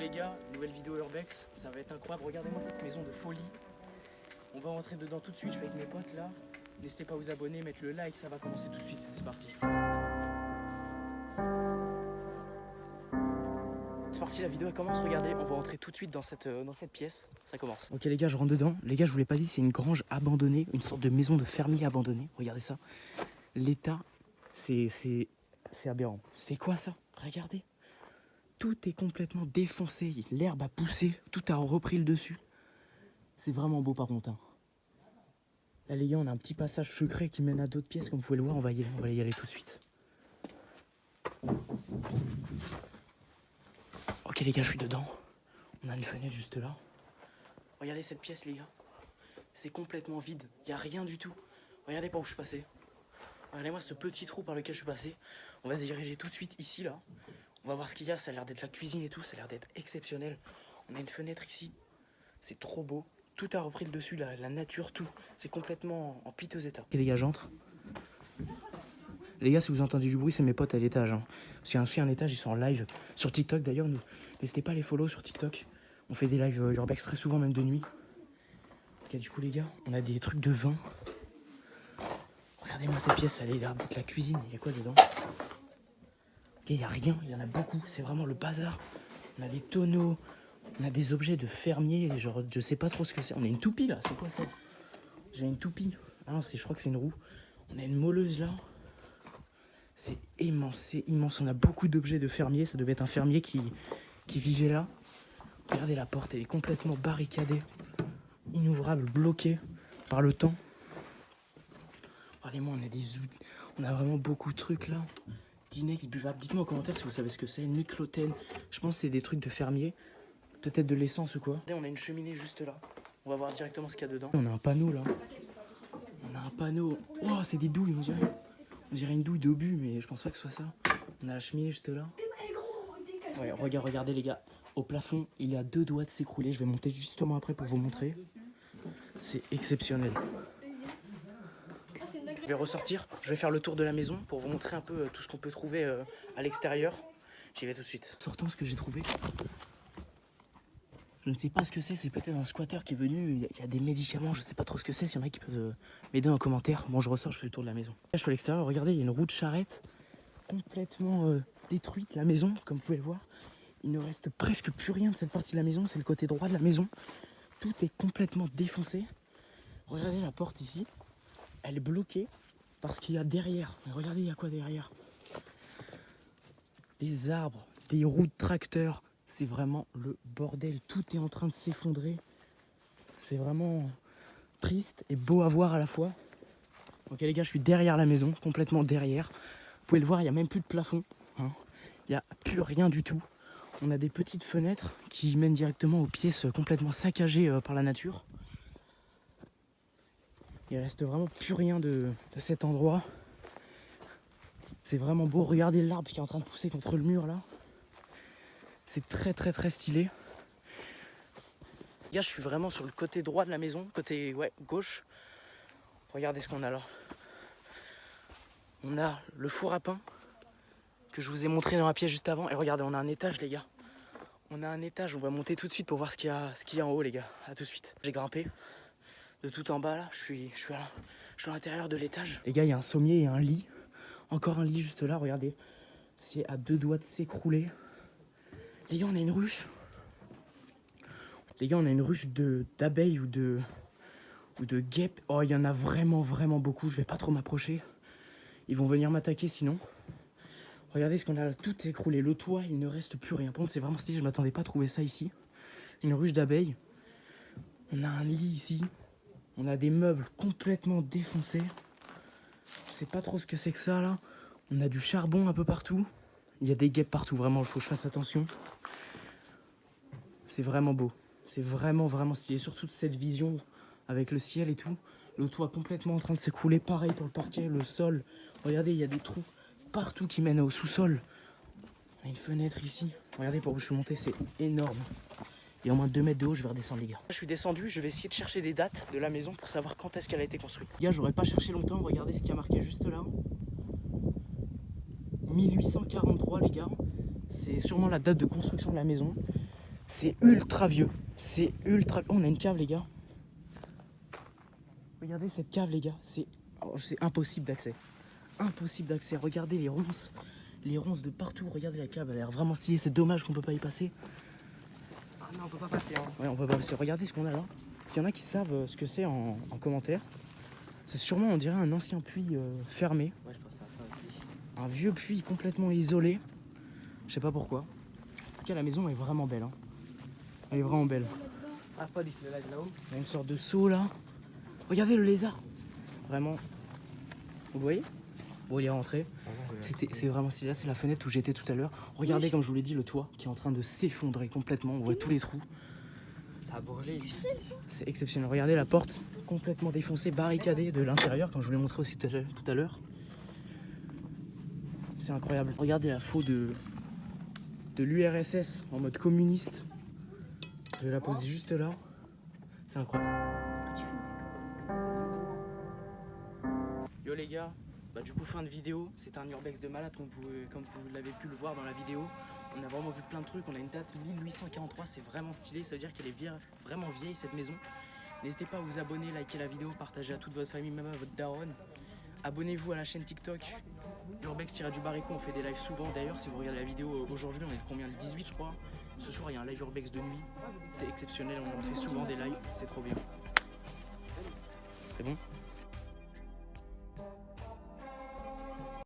les gars, nouvelle vidéo Urbex, ça va être incroyable, regardez-moi cette maison de folie. On va rentrer dedans tout de suite, je suis avec mes potes là. N'hésitez pas à vous abonner, mettre le like, ça va commencer tout de suite, c'est parti. C'est parti, la vidéo elle commence, regardez, on va rentrer tout de suite dans cette pièce, ça commence. Ok les gars, je rentre dedans, les gars je vous l'ai pas dit, c'est une grange abandonnée, une sorte de maison de fermier abandonnée, regardez ça. L'état, c'est aberrant. C'est quoi ça? Regardez. Tout est complètement défoncé, l'herbe a poussé, tout a repris le dessus. C'est vraiment beau par contre. Hein. Là les gars, on a un petit passage secret qui mène à d'autres pièces, comme vous pouvez le voir, on va y aller tout de suite. Ok les gars, je suis dedans. On a une fenêtre juste là. Regardez cette pièce les gars. C'est complètement vide, il n'y a rien du tout. Regardez par où je suis passé. Regardez-moi ce petit trou par lequel je suis passé. On va se diriger tout de suite ici là. On va voir ce qu'il y a, ça a l'air d'être la cuisine et tout, ça a l'air d'être exceptionnel. On a une fenêtre ici, c'est trop beau. Tout a repris le dessus, la nature, tout. C'est complètement en piteux état. Ok les gars, j'entre. Les gars, si vous entendez du bruit, c'est mes potes à l'étage. Hein. C'est aussi un étage, ils sont en live. Sur TikTok d'ailleurs, n'hésitez pas à les follow sur TikTok. On fait des lives Urbex très souvent, même de nuit. Ok, du coup les gars, on a des trucs de vin. Regardez-moi cette pièce, elle est là, avec la cuisine, il y a quoi dedans? Ok, il n'y a rien, il y en a beaucoup, c'est vraiment le bazar. On a des tonneaux, on a des objets de fermier, genre je sais pas trop ce que c'est. On a une toupie là, c'est quoi ça? J'ai une toupie. Ah non, je crois que c'est une roue. On a une moleuse là. C'est immense, on a beaucoup d'objets de fermier. Ça devait être un fermier qui vivait là. Regardez la porte, elle est complètement barricadée, inouvrable, bloquée par le temps. Regardez-moi, on a des outils, on a vraiment beaucoup de trucs là. Dinex buvable, dites-moi en commentaire si vous savez ce que c'est. Niclotène, je pense que c'est des trucs de fermier. Peut-être de l'essence ou quoi. On a une cheminée juste là. On va voir directement ce qu'il y a dedans. On a un panneau là. On a un panneau. Oh, c'est des douilles, on dirait une douille d'obus, mais je pense pas que ce soit ça. On a la cheminée juste là. Ouais, regardez les gars. Au plafond, il est à 2 doigts de s'écrouler. Je vais monter justement après pour vous montrer. C'est exceptionnel. Je vais ressortir, je vais faire le tour de la maison pour vous montrer un peu tout ce qu'on peut trouver à l'extérieur. J'y vais tout de suite. Sortons ce que j'ai trouvé. Je ne sais pas ce que c'est peut-être un squatter qui est venu, il y a des médicaments, je ne sais pas trop ce que c'est, s'il y en a qui peuvent m'aider en commentaire. Bon, je ressors, je fais le tour de la maison. Là, je suis à l'extérieur, regardez, il y a une roue de charrette complètement détruite, la maison, comme vous pouvez le voir. Il ne reste presque plus rien de cette partie de la maison, c'est le côté droit de la maison. Tout est complètement défoncé. Regardez la porte ici. Elle est bloquée parce qu'il y a derrière. Mais regardez, il y a quoi derrière? Des arbres, des roues de tracteur. C'est vraiment le bordel. Tout est en train de s'effondrer. C'est vraiment triste et beau à voir à la fois. Ok les gars, je suis derrière la maison, complètement derrière. Vous pouvez le voir, il n'y a même plus de plafond. Hein. Il n'y a plus rien du tout. On a des petites fenêtres qui mènent directement aux pièces complètement saccagées par la nature. Il reste vraiment plus rien de cet endroit. C'est vraiment beau. Regardez l'arbre qui est en train de pousser contre le mur là. C'est très stylé. Les gars, je suis vraiment sur le côté droit de la maison, côté gauche. Regardez ce qu'on a là. On a le four à pain que je vous ai montré dans la pièce juste avant. Et regardez, on a un étage les gars. On a un étage, on va monter tout de suite pour voir ce qu'il y a en haut les gars. A tout de suite. J'ai grimpé. De tout en bas là, je suis à l'intérieur de l'étage. Les gars, il y a un sommier et un lit. Encore un lit juste là, regardez. C'est à 2 doigts de s'écrouler. Les gars, on a une ruche. Les gars, on a une ruche d'abeilles ou de guêpes. Oh, il y en a vraiment beaucoup. Je vais pas trop m'approcher. Ils vont venir m'attaquer sinon. Regardez ce qu'on a là, tout est écroulé. Le toit, il ne reste plus rien. Par contre, c'est vraiment stylé, je m'attendais pas à trouver ça ici. Une ruche d'abeilles. On a un lit ici. On a des meubles complètement défoncés. Je sais pas trop ce que c'est que ça là. On a du charbon un peu partout. Il y a des guêpes partout, vraiment, il faut que je fasse attention. C'est vraiment beau. C'est vraiment stylé. Surtout cette vision avec le ciel et tout. Le toit complètement en train de s'écrouler. Pareil pour le parquet, le sol. Regardez, il y a des trous partout qui mènent au sous-sol. On a une fenêtre ici. Regardez par où je suis monté, c'est énorme. Il y a au moins 2 mètres de haut, je vais redescendre les gars. Je suis descendu, je vais essayer de chercher des dates de la maison pour savoir quand est-ce qu'elle a été construite. Les gars, j'aurais pas cherché longtemps, regardez ce qui a marqué juste là. 1843 les gars. C'est sûrement la date de construction de la maison. C'est ultra vieux. C'est ultra... Oh, on a une cave les gars. Regardez cette cave les gars. C'est impossible d'accès. Impossible d'accès. Regardez les ronces. Les ronces de partout. Regardez la cave, elle a l'air vraiment stylée. C'est dommage qu'on peut pas y passer. Ah non, on peut pas passer. Hein. Ouais, on peut pas passer. Regardez ce qu'on a là. S'il y en a qui savent ce que c'est en commentaire. C'est sûrement, on dirait, un ancien puits fermé. Ouais, je pense à ça aussi. Un vieux puits complètement isolé. Je sais pas pourquoi. En tout cas, la maison est vraiment belle. Hein. Elle est vraiment belle. Ah, pas dit le live là-haut. Il y a une sorte de seau là. Regardez le lézard. Vraiment. Vous voyez? Bon, il est rentré. C'est vraiment stylé. Là, c'est la fenêtre où j'étais tout à l'heure. Regardez, comme je vous l'ai dit, le toit qui est en train de s'effondrer complètement. On voit tous les trous. Ça a brûlé ici. C'est exceptionnel. Regardez la porte complètement défoncée, barricadée de l'intérieur, comme je vous l'ai montré aussi tout à l'heure. C'est incroyable. Regardez la photo de l'URSS en mode communiste. Je vais la poser juste là. C'est incroyable. Yo les gars, bah du coup fin de vidéo. C'est un urbex de malade comme vous l'avez pu le voir dans la vidéo. On a vraiment vu plein de trucs. On a une date 1843, c'est vraiment stylé. Ça veut dire qu'elle est vraiment vieille cette maison. N'hésitez pas à vous abonner, liker la vidéo, partager à toute votre famille, même à votre daronne. Abonnez-vous à la chaîne TikTok Urbex-du-Barico, on fait des lives souvent. D'ailleurs, si vous regardez la vidéo aujourd'hui, on est combien, le 18 je crois. Ce soir, il y a un live Urbex de nuit. C'est exceptionnel, on en fait souvent des lives, c'est trop bien. C'est bon?